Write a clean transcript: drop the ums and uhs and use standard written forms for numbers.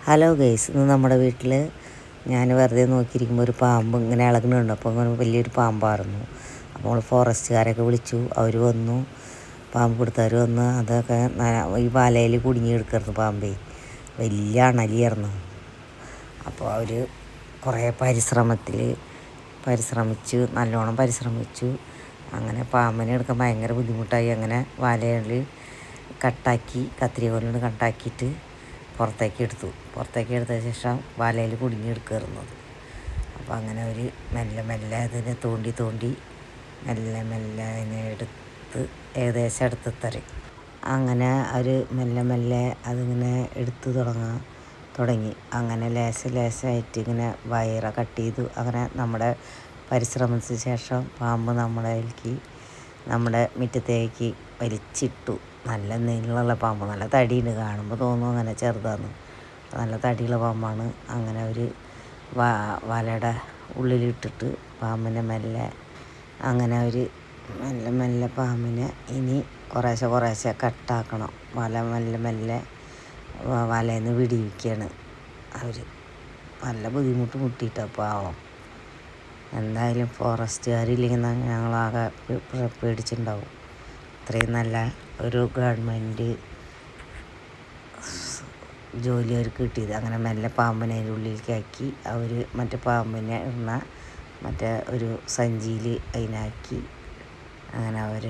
Hello guys, ഇന്ന് നമ്മുടെ വീട്ടിൽ ഞാൻ വെറുതെ നോക്കിയിരിക്കുമ്പോൾ ഒരു പാമ്പ് ഇങ്ങനെ ഇളകുന്നുണ്ട്. അപ്പോൾ അങ്ങനെ വലിയൊരു പാമ്പായിരുന്നു. അപ്പോൾ നമ്മൾ ഫോറസ്റ്റുകാരൊക്കെ വിളിച്ചു. അവർ വന്നു, പാമ്പ് പിടുത്തവർ വന്ന് അതൊക്കെ ഈ വലയിൽ കുടുങ്ങി എടുക്കായിരുന്നു പാമ്പേ. വലിയ അണലിയായിരുന്നു. അപ്പോൾ അവർ കുറേ പരിശ്രമിച്ചു, നല്ലോണം പരിശ്രമിച്ചു. അങ്ങനെ പാമ്പിനെ എടുക്കാൻ ഭയങ്കര ബുദ്ധിമുട്ടായി. അങ്ങനെ വലയിൽ കട്ടാക്കി, കത്രിക കൊണ്ട് കട്ടാക്കിയിട്ട് പുറത്തേക്ക് എടുത്ത ശേഷം വലയിൽ കുടുങ്ങിയെടുക്കുന്നത്. അപ്പോൾ അങ്ങനെ ഒരു മെല്ലെ അതിനെ തോണ്ടി മെല്ലെ അതിനെ എടുത്ത് ഏകദേശം എടുത്തെത്തരും. അങ്ങനെ അവർ മെല്ലെ അതിങ്ങനെ എടുത്ത് തുടങ്ങി. അങ്ങനെ ലേശമായിട്ട് ഇങ്ങനെ വയറ് കട്ട് ചെയ്തു. അങ്ങനെ നമ്മുടെ പരിശ്രമത്തിന് ശേഷം പാമ്പ് നമ്മുടെ മുറ്റത്തേക്ക് വലിച്ചിട്ടു. നല്ല നീളമുള്ള പാമ്പ്, നല്ല തടിയുണ്ട്. കാണുമ്പോൾ തോന്നും അങ്ങനെ ചെറുതാണ്. നല്ല തടിയുള്ള പാമ്പാണ്. അങ്ങനെ അവർ വലയുടെ ഉള്ളിലിട്ടിട്ട് പാമ്പിനെ അങ്ങനെ അവർ മെല്ലെ പാമ്പിനെ ഇനി കുറേശ്ശെ കട്ടാക്കണം. മെല്ലെ വലയിൽ നിന്ന് വിടിവിക്കുകയാണ് അവർ. നല്ല ബുദ്ധിമുട്ട് മുട്ടിയിട്ടാണ് പാവം. എന്തായാലും ഫോറസ്റ്റുകാരില്ലെങ്കിൽ ഞങ്ങളാകെ പേടിച്ചിട്ടുണ്ടാവും. ഇത്രയും നല്ല ഒരു ഗവൺമെൻറ് ജോലി അവർക്ക് കിട്ടിയത്. അങ്ങനെ മെല്ലെ പാമ്പിനെ അതിൻ്റെ ഉള്ളിലേക്ക് ആക്കി അവർ മറ്റേ പാമ്പിനെ മറ്റേ ഒരു സഞ്ചിയിൽ അതിനാക്കി അങ്ങനെ അവർ